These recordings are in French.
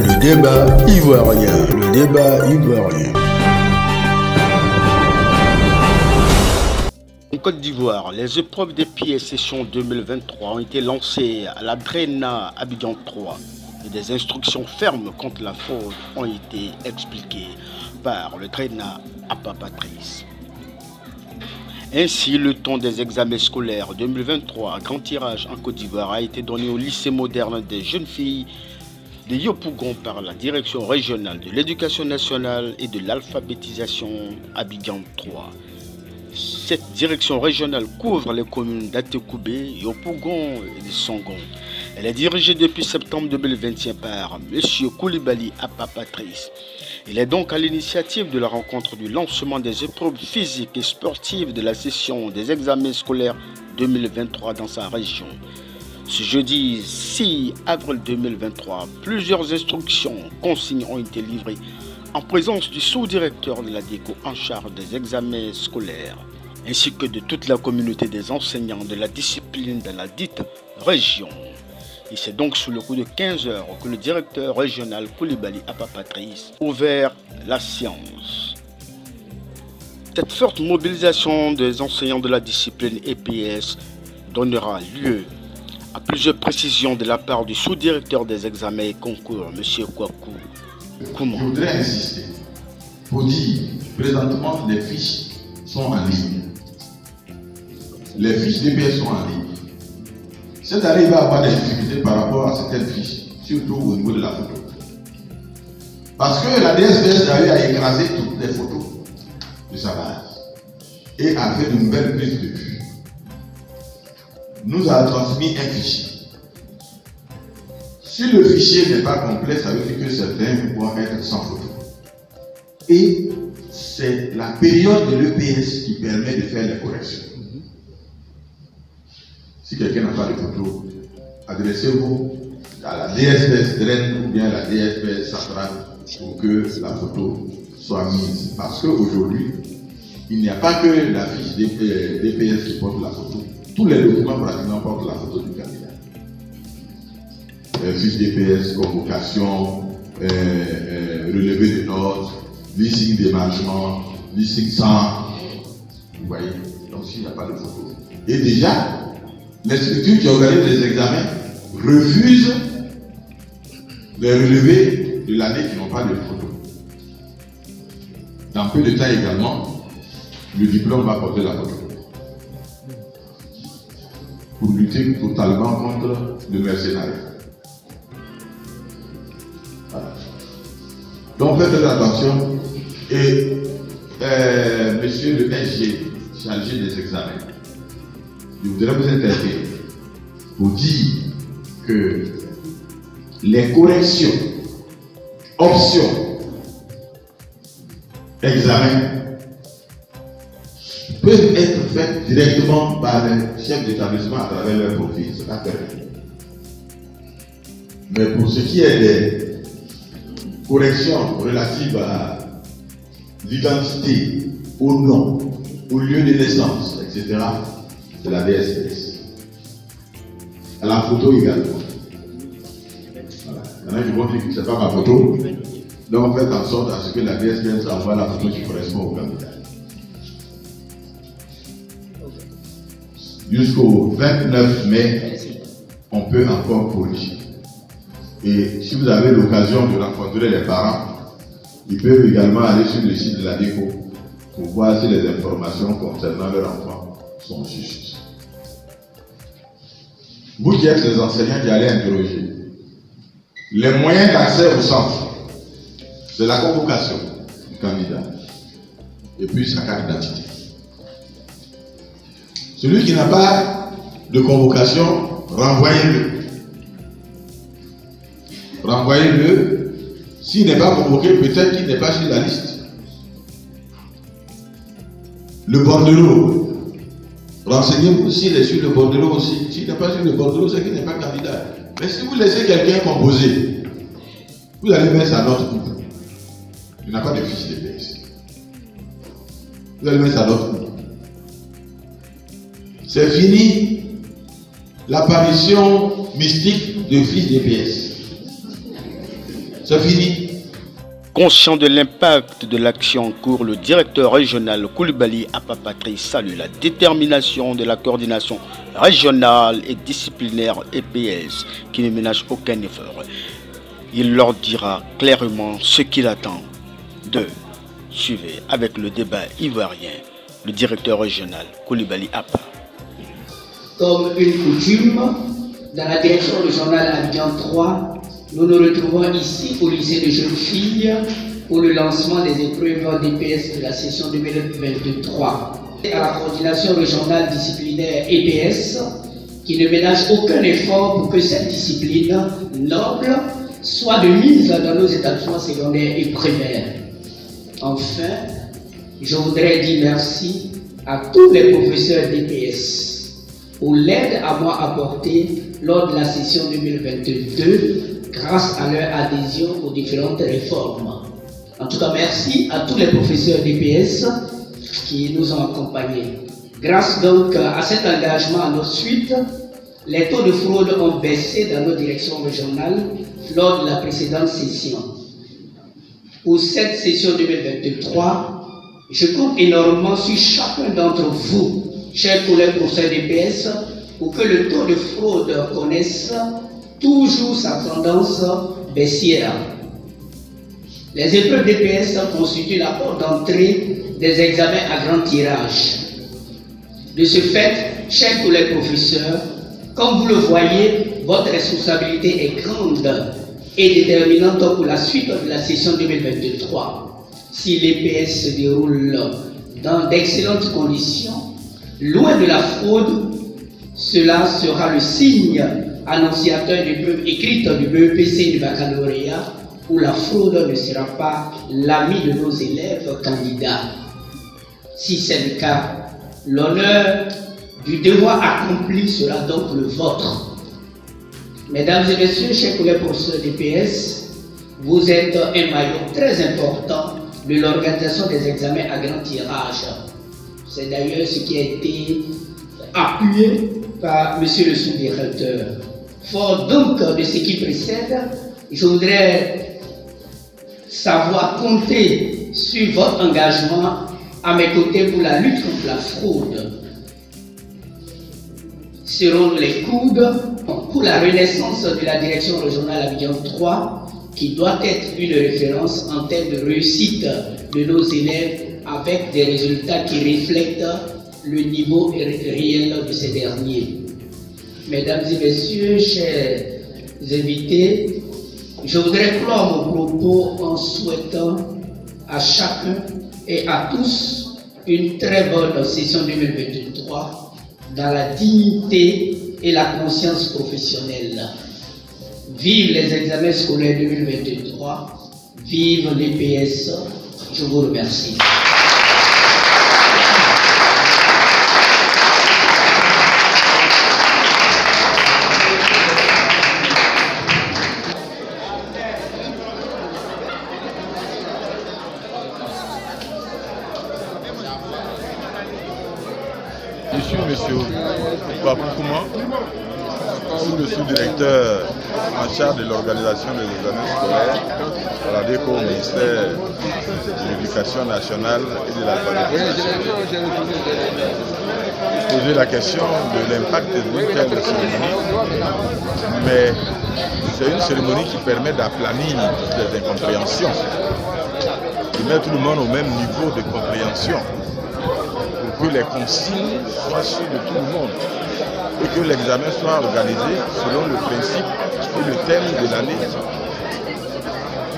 Le débat ivoirien. Le débat ivoirien. En Côte d'Ivoire, les épreuves des pieds session 2023 ont été lancées à la Drena Abidjan 3 et des instructions fermes contre la fraude ont été expliquées par le Drena Appa Patrice. Ainsi, le ton des examens scolaires 2023 à grand tirage en Côte d'Ivoire a été donné au lycée moderne des jeunes filles de Yopougon par la direction régionale de l'éducation nationale et de l'alphabétisation Abidjan 3. Cette direction régionale couvre les communes d'Atekoubé, Yopougon et de Songon. Elle est dirigée depuis septembre 2021 par M. Koulibaly Appa Patrice. Il est donc à l'initiative de la rencontre du lancement des épreuves physiques et sportives de la session des examens scolaires 2023 dans sa région. Ce jeudi 6 avril 2023, plusieurs instructions, consignes ont été livrées en présence du sous-directeur de la DECO en charge des examens scolaires, ainsi que de toute la communauté des enseignants de la discipline de la dite région. Et c'est donc sous le coup de 15 heures que le directeur régional Koulibaly Appa Patrice a ouvert la séance. Cette forte mobilisation des enseignants de la discipline EPS donnera lieu à plusieurs précisions de la part du sous-directeur des examens et concours, M. Kwaku. Comment? Je voudrais insister pour dire, présentement, les fiches sont en ligne. Les fiches d'EPS sont en ligne. Cette année, il va y avoir des difficultés par rapport à certaines fiches, surtout au niveau de la photo. Parce que la DSPS a eu à écraser toutes les photos de sa base et a fait de nouvelles prises de vue. Nous a transmis un fichier. Si le fichier n'est pas complet, ça veut dire que certains vont être sans photo. Et c'est la période de l'EPS qui permet de faire les corrections. Si quelqu'un n'a pas de photo, adressez-vous à la DSPS Drena ou bien à la DSPS centrale pour que la photo soit mise. Parce qu'aujourd'hui, il n'y a pas que la fiche DPS qui porte la photo. Tous les documents pratiquement portent la photo du candidat. Fiche DPS, convocation, relevé de notes, listing d'émargement, listing sans. Vous voyez, donc s'il n'y a pas de photo. Et déjà, les structures qui organisent les examens refusent les relevés de l'année qui n'ont pas de photo. Dans peu de temps également, le diplôme va porter la photo. Pour lutter totalement contre le mercenariat. Voilà. Donc faites attention et monsieur le SG, chargé des examens, je voudrais vous interpeller pour dire que les corrections, options, examens peuvent être faites directement par les chefs d'établissement à travers leur profil. C'est pas permis. Mais pour ce qui est des corrections relatives à l'identité, au nom, au lieu de naissance, etc., c'est la DSPS. À la photo également. Voilà. Maintenant, je vous dis que ce n'est pas ma photo. Donc, faites en sorte à ce que la DSPS envoie la photo qui correspond au candidat. Jusqu'au 29 mai, on peut encore corriger. Et si vous avez l'occasion de rencontrer les parents, ils peuvent également aller sur le site de la DECO pour voir si les informations concernant leur enfant sont justes. Vous qui êtes les enseignants qui allez interroger, les moyens d'accès au centre, c'est la convocation du candidat et puis sa carte d'identité. Celui qui n'a pas de convocation, renvoyez-le. Renvoyez-le. S'il n'est pas convoqué, peut-être qu'il n'est pas sur la liste. Le bordereau, renseignez-vous s'il est sur le bordereau aussi. S'il n'est pas sur le bordereau, c'est qu'il n'est pas candidat. Mais si vous laissez quelqu'un composer, vous allez mettre sa note coupe. Il n'a pas de fiche de PS. Vous allez mettre sa note coupe. C'est fini l'apparition mystique de fiches DPS. C'est fini. Conscient de l'impact de l'action en cours, le directeur régional Koulibaly Apapatri salue la détermination de la coordination régionale et disciplinaire EPS qui ne ménage aucun effort. Il leur dira clairement ce qu'il attend d'eux. Suivez avec le débat ivoirien le directeur régional Koulibaly Apa. Comme une coutume, dans la direction régionale Abidjan 3, nous nous retrouvons ici au lycée de jeunes filles pour le lancement des épreuves d'EPS de la session 2023. À la coordination régionale disciplinaire EPS, qui ne ménage aucun effort pour que cette discipline noble soit de mise dans nos établissements secondaires et primaires. Enfin, je voudrais dire merci à tous les professeurs d'EPS pour l'aide à moi apportée lors de la session 2022 grâce à leur adhésion aux différentes réformes. En tout cas, merci à tous les professeurs d'EPS qui nous ont accompagnés. Grâce donc à cet engagement à notre suite, les taux de fraude ont baissé dans nos directions régionales lors de la précédente session. Pour cette session 2023, je compte énormément sur chacun d'entre vous, chers collègues professeurs d'EPS, pour que le taux de fraude connaisse toujours sa tendance baissière. Les épreuves d'EPS constituent la porte d'entrée des examens à grand tirage. De ce fait, chers collègues professeurs, comme vous le voyez, votre responsabilité est grande et déterminante pour la suite de la session 2023. Si l'EPS se déroule dans d'excellentes conditions, loin de la fraude, cela sera le signe annonciateur d'épreuves écrites du BEPC et du baccalauréat où la fraude ne sera pas l'ami de nos élèves candidats. Si c'est le cas, l'honneur du devoir accompli sera donc le vôtre. Mesdames et messieurs, chers collègues professeurs d'EPS, vous êtes un maillon très important de l'organisation des examens à grand tirage. C'est d'ailleurs ce qui a été appuyé par monsieur le sous-directeur. Fort donc de ce qui précède, je voudrais savoir compter sur votre engagement à mes côtés pour la lutte contre la fraude. Seront les coudes pour la renaissance de la direction régionale Abidjan 3, qui doit être une référence en termes de réussite de nos élèves avec des résultats qui reflètent le niveau réel de ces derniers. Mesdames et messieurs, chers invités, je voudrais clore mon propos en souhaitant à chacun et à tous une très bonne session 2023 dans la dignité et la conscience professionnelle. Vive les examens scolaires 2023, vive l'EPS, je vous remercie. Je suis M. Bakoukouma, le sous-directeur en charge de l'organisation des examens scolaires à la DECO au ministère de l'Éducation nationale et de l'alphabétisation. Poser la question de l'impact d'une telle cérémonie, mais c'est une cérémonie qui permet d'aplanir les incompréhensions, de mettre tout le monde au même niveau de compréhension, pour que les consignes soient sûres de tout le monde et que l'examen soit organisé selon le principe et le thème de l'année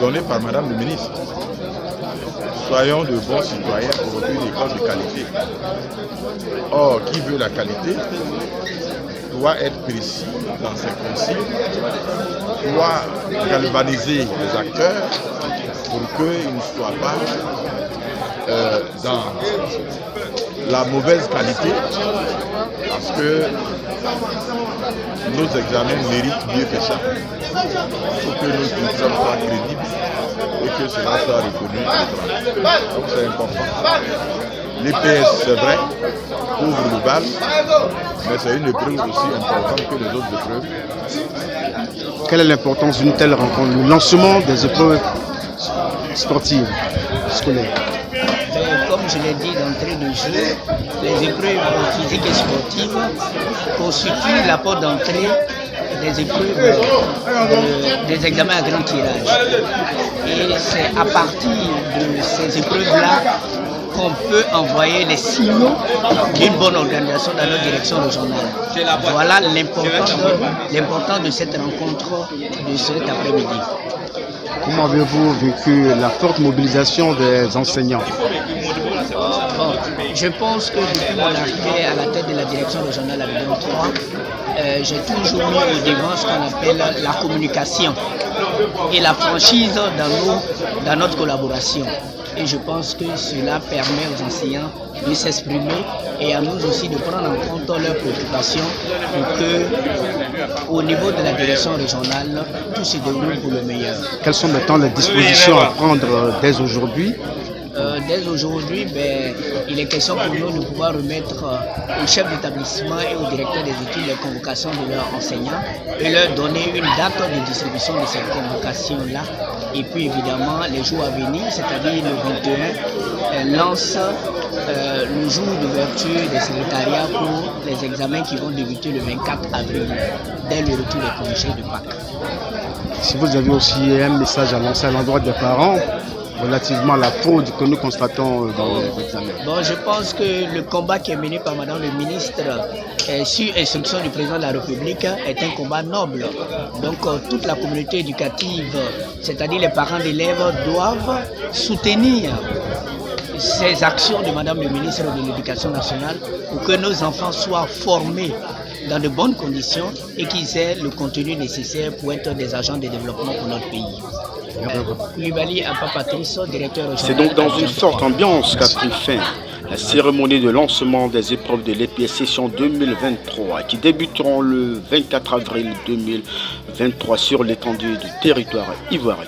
donné par Madame le ministre. Soyons de bons citoyens pour une école de qualité. Or, qui veut la qualité doit être précis dans ses consignes, doit galvaniser les acteurs pour qu'ils ne soient pas dans la mauvaise qualité, parce que nos examens méritent mieux que ça. Il faut que nos examens soient crédibles et que cela soit reconnu. Donc c'est important. l'EPS, c'est vrai, ouvre le bal, mais c'est une épreuve aussi importante que les autres épreuves. Quelle est l'importance d'une telle rencontre, le lancement des épreuves sportives, scolaires? Comme je l'ai dit d'entrée de jeu, les épreuves physiques et sportives constituent la porte d'entrée des épreuves, des examens à grand tirage. Et c'est à partir de ces épreuves-là qu'on peut envoyer les signaux d'une bonne organisation dans notre direction régionale. Voilà l'importance de cette rencontre de cet après-midi. Comment avez-vous vécu la forte mobilisation des enseignants? Bon, je pense que depuis mon arrivée à la tête de la direction régionale Abidjan 3, j'ai toujours mis au devant ce qu'on appelle la communication et la franchise dans notre collaboration. Et je pense que cela permet aux enseignants de s'exprimer et à nous aussi de prendre en compte leurs préoccupations pour que, au niveau de la direction régionale, tout se déroule pour le meilleur. Quelles sont maintenant les dispositions à prendre dès aujourd'hui? Dès aujourd'hui, il est question pour nous de pouvoir remettre au chef d'établissement et au directeur des études les convocations de leurs enseignants et leur donner une date de distribution de cette convocation-là. Et puis évidemment, les jours à venir, c'est-à-dire le 21, lance le jour d'ouverture des secrétariats pour les examens qui vont débuter le 24 avril, dès le retour des congés de Pâques. Si vous avez aussi un message à lancer à l'endroit des parents, relativement à la fraude que nous constatons dans les examens. Bon, je pense que le combat qui est mené par Madame le ministre sur instruction du président de la République est un combat noble. Donc toute la communauté éducative, c'est-à-dire les parents d'élèves, doivent soutenir ces actions de Madame le ministre de l'Éducation nationale pour que nos enfants soient formés dans de bonnes conditions et qu'ils aient le contenu nécessaire pour être des agents de développement pour notre pays. Koulibaly Patrice, directeur régional. C'est donc dans une forte ambiance qu'a pris fin la cérémonie de lancement des épreuves de l'EPS session 2023 qui débuteront le 24 avril 2023 sur l'étendue du territoire ivoirien.